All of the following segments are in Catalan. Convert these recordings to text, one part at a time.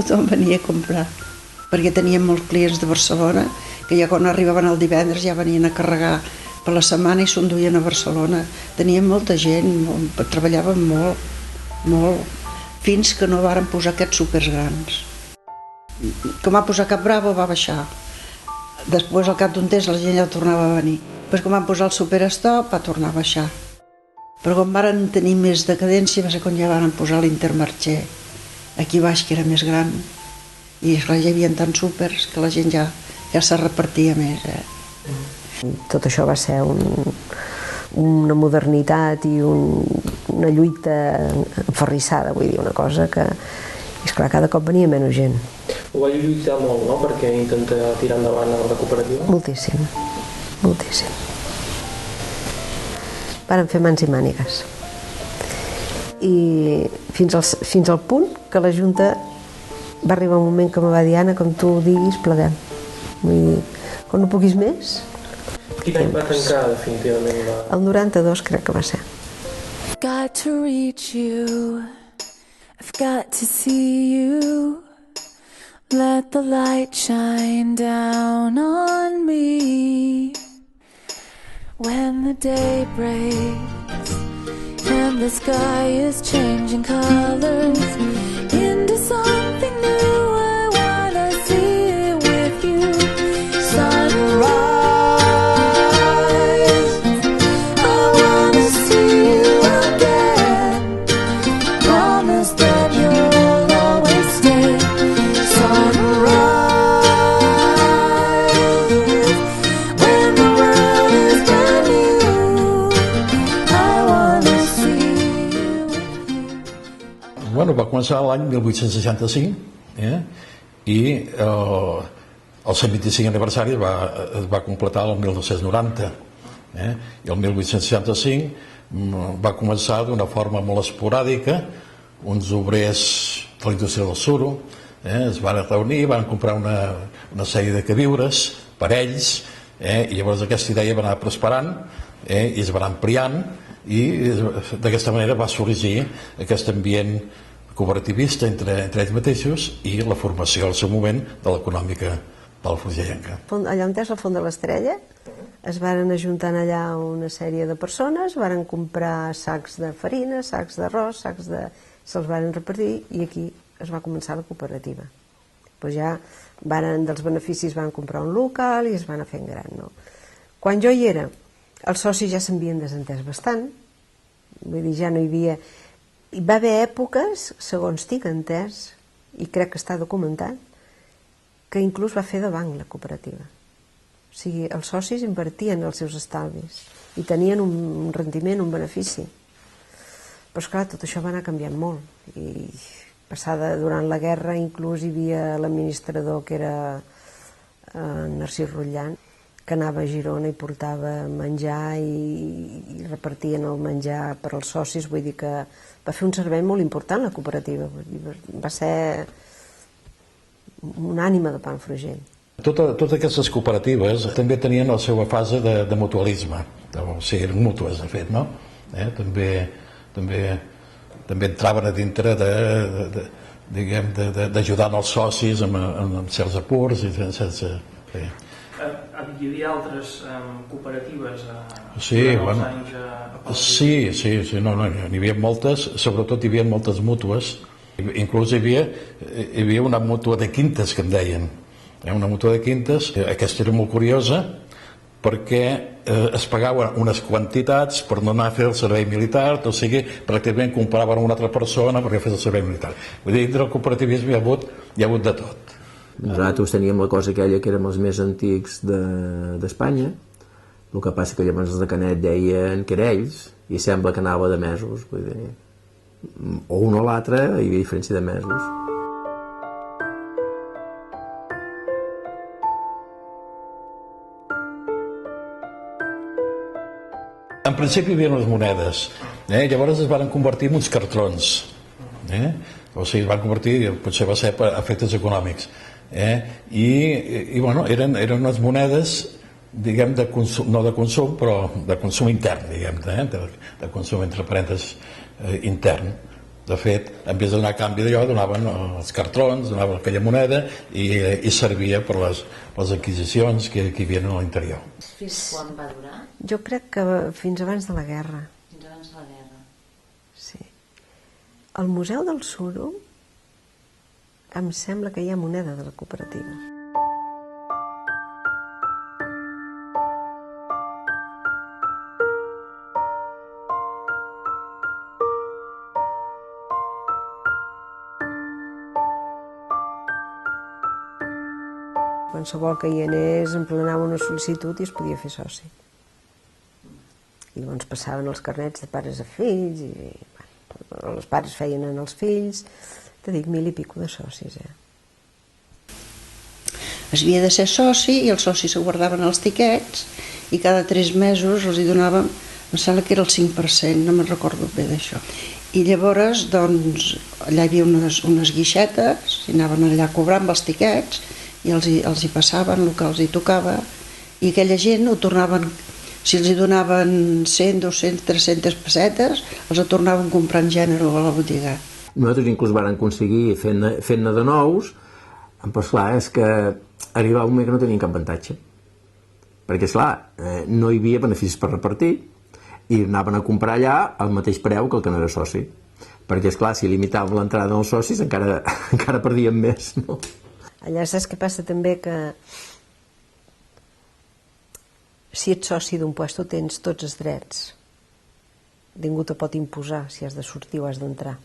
tothom venia a comprar, perquè teníem molts clients de Barcelona, que ja quan arribaven el divendres ja venien a carregar per la setmana i s'enduien a Barcelona. Teníem molta gent, treballàvem molt, fins que no varen posar aquests súpers grans. Com va posar Cap Bravo va baixar. Després, al cap d'un temps, la gent ja tornava a venir. Després, quan van posar el Superstop, va tornar a baixar. Però quan varen tenir més decadència va ser quan ja varen posar l'Intermarché aquí baix, que era més gran. I esclar, ja hi havia tants súpers que la gent ja se repartia més. Tot això va ser una modernitat i una lluita enferrissada, vull dir, una cosa que, esclar, cada cop venia menys gent. Ho va lluitar molt, no?, perquè intenta tirar endavant la cooperativa? Moltíssim, moltíssim. Varen fer mans i mànigues. I fins al punt que la Junta va arribar un moment que em va dir: Anna, com tu diguis, pleguem. Vull dir, quan no puguis més... Quin any va tancar definitivament? El 92 crec que va ser. Got to reach you, I've got to see you. Let the light shine down on me. When the day breaks and the sky is changing colors into something new, I wanna see it with you. Sunrise, I wanna see you again. Promise that you'll always stay. Bueno, va començar l'any 1865 i el 125 aniversari es va completar el 1990 i el 1865 va començar d'una forma molt esporàdica. Uns obrers de la indústria del suro es van reunir, van comprar una sèrie de queviures per ells i llavors aquesta idea va anar prosperant i es va anar ampliant i d'aquesta manera va sorgir aquest ambient cooperativista entre ells mateixos i la formació al seu moment de l'econòmica palafrugellenca. Allà on és el Font de l'Estrella es varen ajuntant allà una sèrie de persones, varen comprar sacs de farina, sacs d'arròs, se'ls varen repartir i aquí es va començar la cooperativa. Pues ja dels beneficis van comprar un local i es van anar fent gran. No? Quan jo hi era, els socis ja s'havien desentès bastant, vull dir, ja no hi havia... Hi va haver èpoques, segons tinc entès, i crec que està documentat, que inclús va fer de banc la cooperativa. O sigui, els socis invertien els seus estalvis i tenien un rendiment, un benefici. Però, esclar, tot això va anar canviant molt. I durant la guerra inclús hi havia l'administrador que era Narcís Rotllant, que anava a Girona i portava menjar i repartien el menjar per als socis. Vull dir que va fer un servei molt important la cooperativa. Va ser una ànima de Palafrugell. Totes aquestes cooperatives també tenien la seva fase de mutualisme. O sigui, eren mútues, de fet, no? També entraven a dintre d'ajudar els socis amb certs apurs i sense... Hi havia altres cooperatives durant els anys... Sí, n'hi havia moltes, sobretot hi havia moltes mútues. Inclús hi havia una mútua de quintes, que en deien. Una mútua de quintes, aquesta era molt curiosa, perquè es pagaven unes quantitats per no anar a fer el servei militar, o sigui, pràcticament compraven una altra persona perquè fes el servei militar. Vull dir, dintre del cooperativisme hi ha hagut de tot. Nosaltres teníem la cosa aquella que érem els més antics d'Espanya, el que passa que llavors els de Canet deien que era ells, i sembla que anava de mesos, vull dir, o un o l'altre, hi havia diferència de mesos. En principi hi havia unes monedes, llavors es van convertir en uns cartrons, o sigui, es van convertir, potser va ser per efectes econòmics, i bueno, eren unes monedes, diguem, no de consum, però de consum intern, diguem, de consum entre parèntesis intern, De fet, en vez de donar a canvi d'allò, donaven els cartrons, donaven aquella moneda i servia per les adquisicions que hi havia a l'interior. Fins quan va durar? Jo crec que fins abans de la guerra. Fins abans de la guerra. Sí. Al Museu del Suro em sembla que hi ha moneda de la cooperativa. Qualsevol que hi anés emplenava una sol·licitud i es podia fer soci. I llavors passaven els carnets de pares a fills i bueno, els pares feien en els fills, te dic 1000 i pico de socis. Es havia de ser soci i els socis se guardaven els tiquets i cada 3 mesos els hi donàvem, em sembla que era el 5%, no me'n recordo bé d'això. I llavors, doncs, allà hi havia unes guixetes, i anaven allà cobrant els tiquets i els hi passaven el que els hi tocava i aquella gent ho tornaven, si els hi donaven 100, 200, 300 pessetes, els ho tornaven comprant gènere a la botiga. Nosaltres inclús vàrem aconseguir fent-ne de nous, però esclar, és que arribava un moment que no tenien cap avantatge. Perquè, esclar, no hi havia beneficis per repartir i anaven a comprar allà al mateix preu que el que no era soci. Perquè, esclar, si limitàvem l'entrada dels socis encara perdíem més, no? Allà saps què passa també? Que si ets soci d'un puesto tens tots els drets. Ningú te pot imposar si has de sortir o has d'entrar.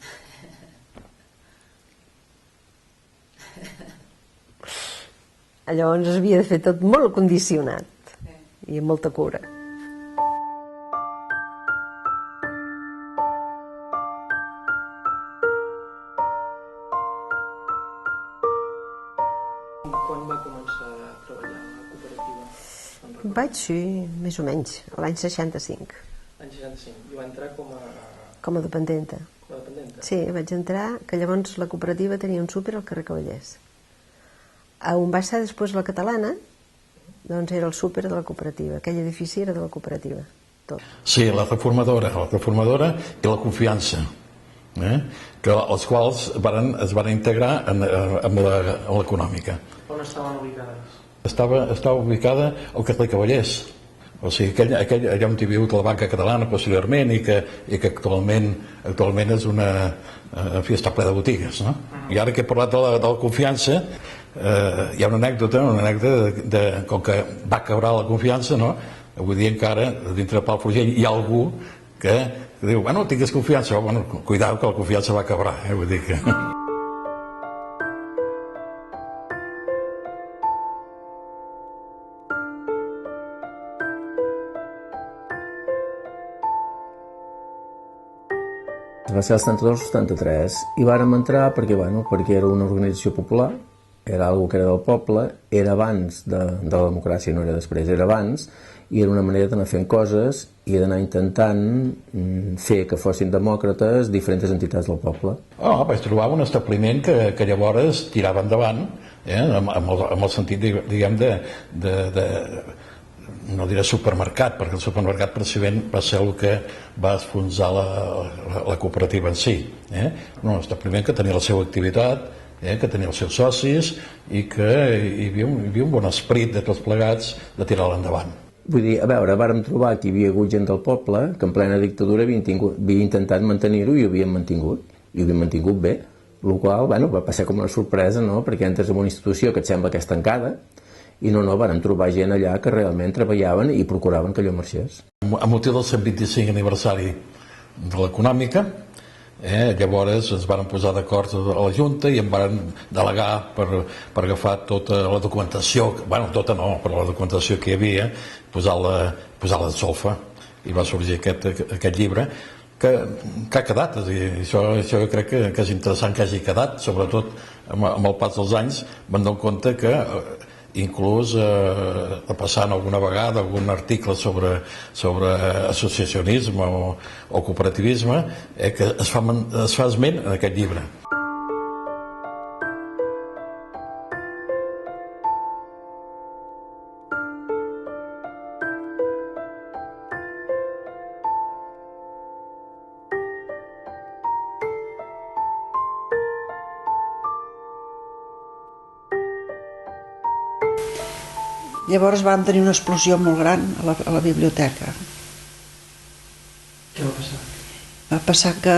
Llavors es havia de fer tot molt condicionat i amb molta cura. Quan va començar a treballar a la cooperativa? Vaig, sí, més o menys, l'any 65, L'any 65. I va entrar com a com a dependenta. dependenta? Sí, vaig entrar, que llavors la cooperativa tenia un súper al carrer Cavallers. On va estar després la Catalana, doncs era el súper de la cooperativa. Aquell edifici era de la cooperativa, tot. Sí, la reformadora i la confiança, que els quals es van integrar amb l'econòmica. On estaven ubicades? Estava ubicada al carrer Cavallers, o sigui, allà on hi havia la banca catalana posteriorment i que actualment és una... En fi, està ple de botigues, no? I ara que he parlat de la confiança, hi ha una anècdota de com que va quebrar la confiança, no? Avui dia encara, dintre de Palafrugell, hi ha algú que diu, bueno, tingues confiança, bueno, cuidao que la confiança va quebrar, vull dir que... Va ser el 72 o 73 i vàrem entrar perquè era una organització popular, era algo que era del poble, era abans de la democràcia, no era després, era abans, i era una manera d'anar fent coses i d'anar intentant fer que fossin demòcrates diferents entitats del poble. Vaig trobar un establiment que llavors tirava endavant, amb el sentit, diguem, de no diré supermercat, perquè el supermercat precisament va ser el que va enfonsar la cooperativa en si. Un establiment que tenia la seva activitat, que tenia els seus socis i que hi havia un bon esperit de tots plegats de tirar-la endavant. Vull dir, a veure, vàrem trobar que hi havia hagut gent del poble que en plena dictadura havia intentat mantenir-ho i ho havien mantingut bé, el qual va passar com una sorpresa, no? Perquè entres en una institució que et sembla que és tancada i vàrem trobar gent allà que realment treballaven i procuraven que allò marxés. A motiu del 125 aniversari de l'econòmica, llavors ens van posar d'acord a la Junta i em van delegar per agafar tota la documentació, tota no, però la documentació que hi havia, posar-la en solfa, i va sorgir aquest llibre que ha quedat, això jo crec que és interessant que hagi quedat, sobretot amb el pas dels anys m'han donat compte que inclús repassant alguna vegada algun article sobre associacionisme o cooperativisme, que es fa esment en aquest llibre. Llavors vam tenir una explosió molt gran a la biblioteca. Què va passar? Va passar que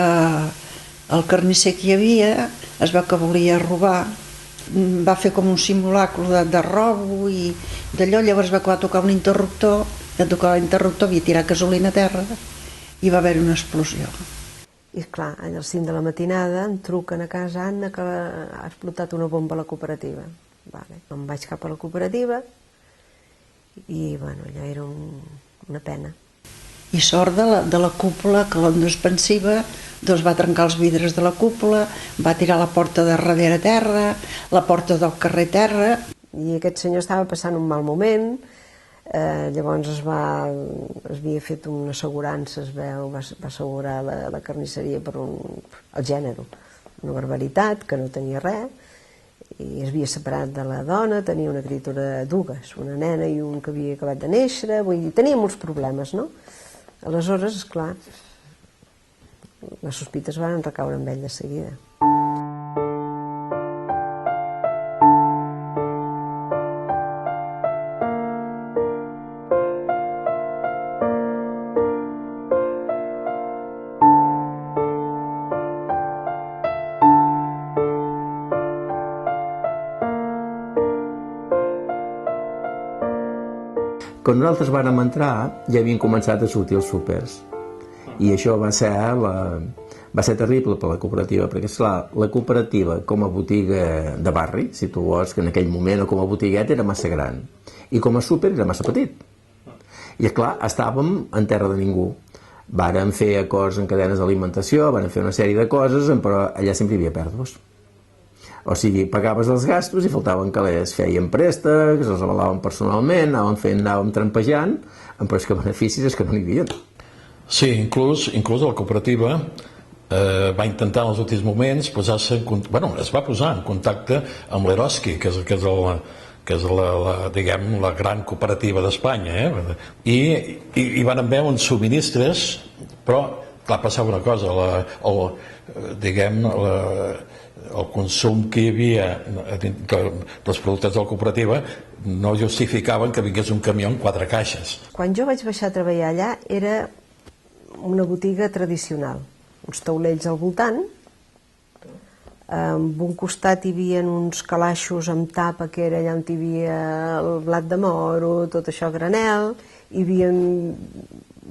el carnisser que hi havia es veu que volia robar, va fer com un simulacre de robo i d'allò, llavors va tocar un interruptor, i al tocar l'interruptor havia tirat gasolina a terra i va haver-hi una explosió. I clar, allà al 5 de la matinada em truquen a casa, Anna, que ha explotat una bomba a la cooperativa. Vale. Em vaig cap a la cooperativa i bueno, allò era una pena. I sort de la cúpula, que l'onda expansiva doncs va trencar els vidres de la cúpula, va tirar la porta de darrere a terra, la porta del carrer a terra. I aquest senyor estava passant un mal moment, llavors havia fet una assegurança, es veu, va assegurar la carnisseria per el gènere, una barbaritat, que no tenia res, i es havia separat de la dona, tenia una criatura dues, una nena i un que havia acabat de néixer, vull dir, tenia molts problemes, no? Aleshores, esclar, les sospites van recaure amb ell de seguida. Quan nosaltres vàrem entrar ja havien començat a sortir els súpers i això va ser terrible per la cooperativa, perquè esclar, la cooperativa com a botiga de barri, si tu vols, que en aquell moment o com a botiguet era massa gran i com a súper era massa petit i esclar, estàvem en terra de ningú. Vàrem fer acords en cadenes d'alimentació, vàrem fer una sèrie de coses, però allà sempre hi havia pèrdues. O sigui, pagaves els gastos i faltaven calés, feien préstecs, els avalaven personalment, anàvem trampejant, però és que beneficis és que no n'hi havia. Sí, inclús la cooperativa va intentar en els últims moments posar-se es va posar en contacte amb l'Eroski, que és la gran cooperativa d'Espanya, i van haver uns subministres, però clar, passava una cosa, el consum que hi havia dels productes de la cooperativa no justificaven que vingués un camió amb 4 caixes. Quan jo vaig baixar a treballar allà era una botiga tradicional, uns taulells al voltant, en un costat hi havia uns calaixos amb tapa, que era allà on hi havia el blat de moro, tot això a granel, hi havia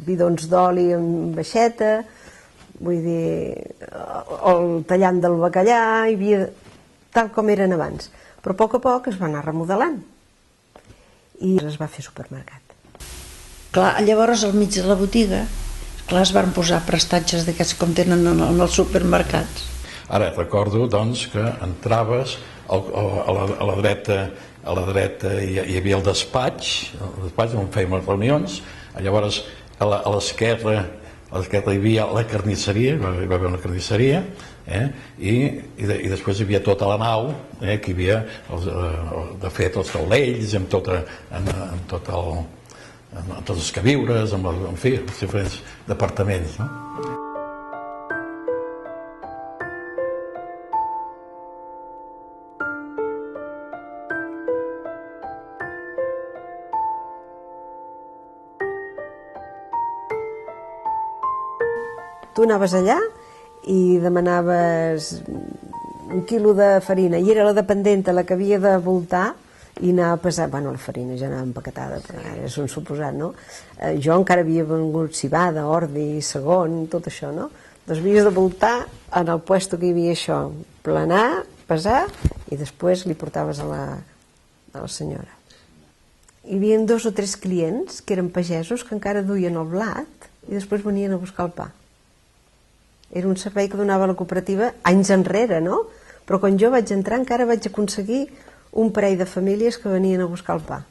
bidons d'oli amb baixeta, vull dir, el tallant del bacallà, hi havia tal com eren abans. Però a poc es va anar remodelant i es va fer supermercat. Clar, llavors al mig de la botiga, clar, es van posar prestatges d'aquests com tenen en els supermercats. Ara recordo, doncs, que entraves a la dreta hi havia el despatx on fèiem les reunions, llavors a l'esquerra hi havia la carnisseria, hi va haver una carnisseria, i després hi havia tota la nau, que hi havia, de fet, els taulells, amb tots els queviures, en fi, els diferents departaments, no? Tu anaves allà i demanaves un quilo de farina i era la dependenta la que havia de voltar i anava a pesar, bueno, la farina ja anava empaquetada, però és un suposat, no? Jo encara havia vengut cibada, ordi, segon, tot això, no? Doncs havies de voltar en el puesto que hi havia això, planar, pesar i després li portaves a la senyora. Hi havia 2 o 3 clients que eren pagesos que encara duien el blat i després venien a buscar el pa. Era un servei que donava la cooperativa anys enrere, no? Però quan jo vaig entrar encara vaig aconseguir un parell de famílies que venien a buscar el pa.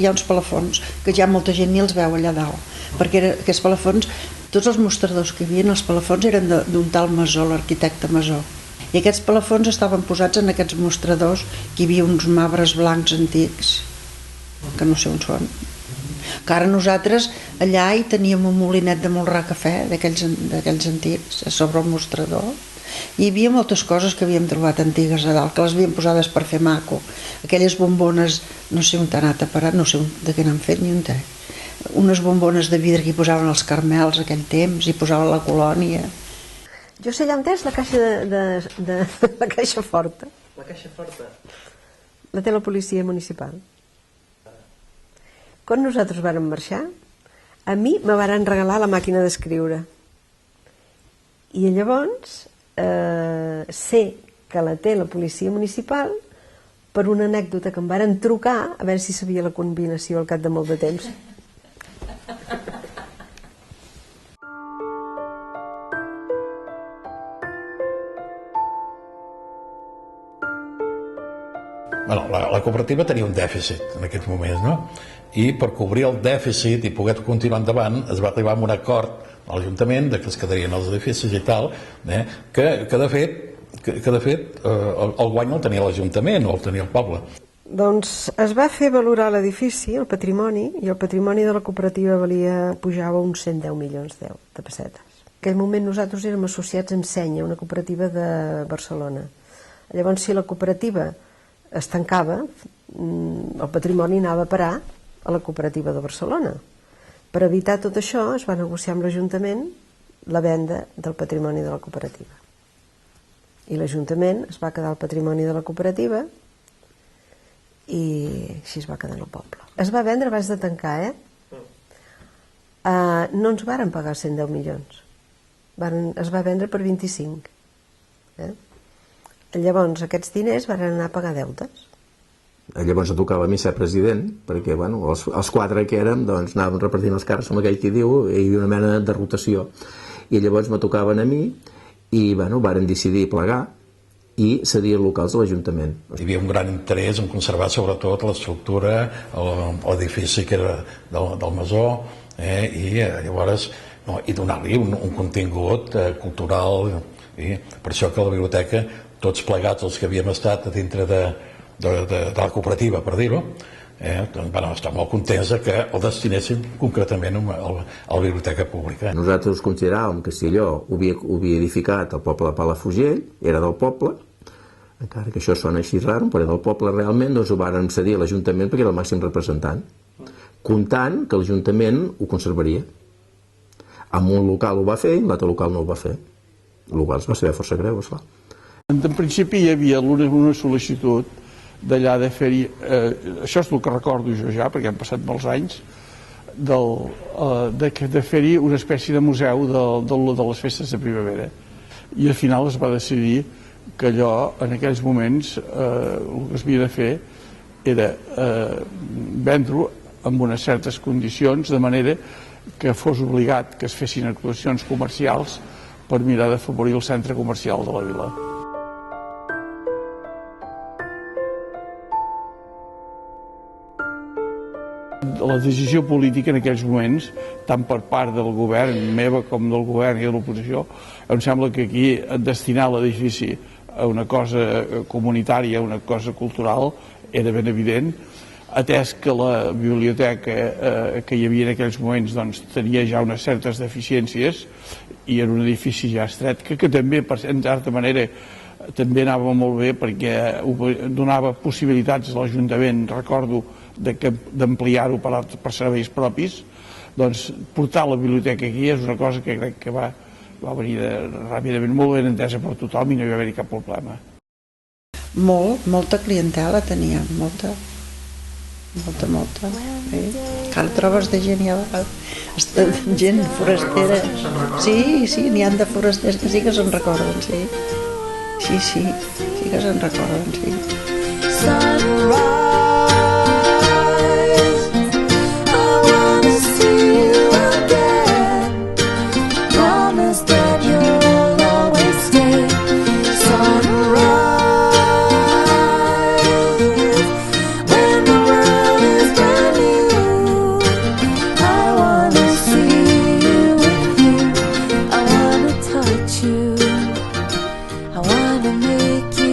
Hi ha uns palafons que ja molta gent ni els veu allà dalt, perquè aquests palafons, tots els mostradors que hi havia, els palafons eren d'un tal Masó, l'arquitecte Masó. I aquests palafons estaven posats en aquests mostradors, que hi havia uns marbres blancs antics, que no sé on són. Que ara nosaltres allà hi teníem un molinet de molrar cafè d'aquells antics a sobre el mostrador Hi havia moltes coses que havíem trobat antigues a dalt, que les havíem posades per fer maco. Aquelles bombones, no sé on t'ha anat a parar, no sé de què n'han fet ni on té. Unes bombones de vidre que hi posaven els carmels aquell temps, hi posaven la colònia. Jo sé allà on és la caixa la caixa forta. La caixa forta. La té la policia municipal. Quan nosaltres vàrem marxar, a mi me varen regalar la màquina d'escriure. I llavors sé que la té la policia municipal per una anècdota que em varen trucar a veure si sabia la combinació al cap de molt de temps. Bueno, la cooperativa tenia un dèficit en aquests moments, no? I per cobrir el dèficit i poder continuar endavant es va arribar a un acord a l'Ajuntament de que es quedarien els edificis i tal, que de fet el guany el tenia l'Ajuntament o el tenia el poble. Doncs es va fer valorar l'edifici, el patrimoni, i el patrimoni de la cooperativa pujava uns 110 milions de pessetes. En aquell moment nosaltres érem associats amb Senya, una cooperativa de Barcelona. Llavors, si la cooperativa es tancava, el patrimoni anava a parar a la cooperativa de Barcelona. Per evitar tot això es va negociar amb l'Ajuntament la venda del patrimoni de la cooperativa. I l'Ajuntament es va quedar el patrimoni de la cooperativa i així es va quedar en el poble. Es va vendre abans de tancar, no ens varen pagar 110 milions. Es va vendre per 25. Llavors aquests diners van anar a pagar deutes. Llavors tocava a mi ser president, perquè bueno, els quatre que érem doncs, anàvem repartint els càrrecs, com aquell que diu, i hi havia una mena de rotació. I llavors me tocaven a mi i bueno, varen decidir plegar i cedir locals a l'Ajuntament. Hi havia un gran interès en conservar sobretot l'estructura, l'edifici que era del Masó, i llavors i donar-li un contingut cultural. Per això que la biblioteca, tots plegats els que havíem estat dintre de la cooperativa, per dir-ho, van estar molt contents que el destinessin concretament a la biblioteca pública. Nosaltres consideràvem que si allò ho havia edificat el poble de Palafrugell, era del poble, encara que això sona així raro, però era del poble realment, doncs ho varen cedir a l'Ajuntament perquè era el màxim representant, comptant que l'Ajuntament ho conservaria. Amb un local ho va fer i l'altre local no ho va fer. El local es va saber força greu, esclar. En principi hi havia una sol·licitud d'allà de fer-hi, això és el que recordo jo ja, perquè han passat molts anys, de fer-hi una espècie de museu de les festes de primavera. I al final es va decidir que allò, en aquells moments, el que es havia de fer era vendre-ho amb unes certes condicions, de manera que fos obligat que es fessin actuacions comercials per mirar d'afavorir el centre comercial de la vila. La decisió política en aquells moments, tant per part del govern meva com del govern i de l'oposició, em sembla que aquí destinar l'edifici a una cosa comunitària, a una cosa cultural, era ben evident, atès que la biblioteca que hi havia en aquells moments doncs, tenia ja unes certes deficiències i era un edifici ja estret, que també, en certa manera, també anava molt bé perquè donava possibilitats a l'Ajuntament, recordo, d'ampliar-ho per serveis propis. Doncs portar la biblioteca aquí és una cosa que crec que va venir ràpidament, molt ben entesa per tothom i no hi va haver cap problema. Molta clientela tenia, molta. Encara trobes de gent, gent forastera. Sí, n'hi ha de forasters que sí que se'n recorden, sí. Sí que se'n recorden, sí. Sunrise, I wanna see you again. Promise that you'll always stay. Sunrise, when the world is brand new. I wanna see you with you. I wanna touch you. I wanna make you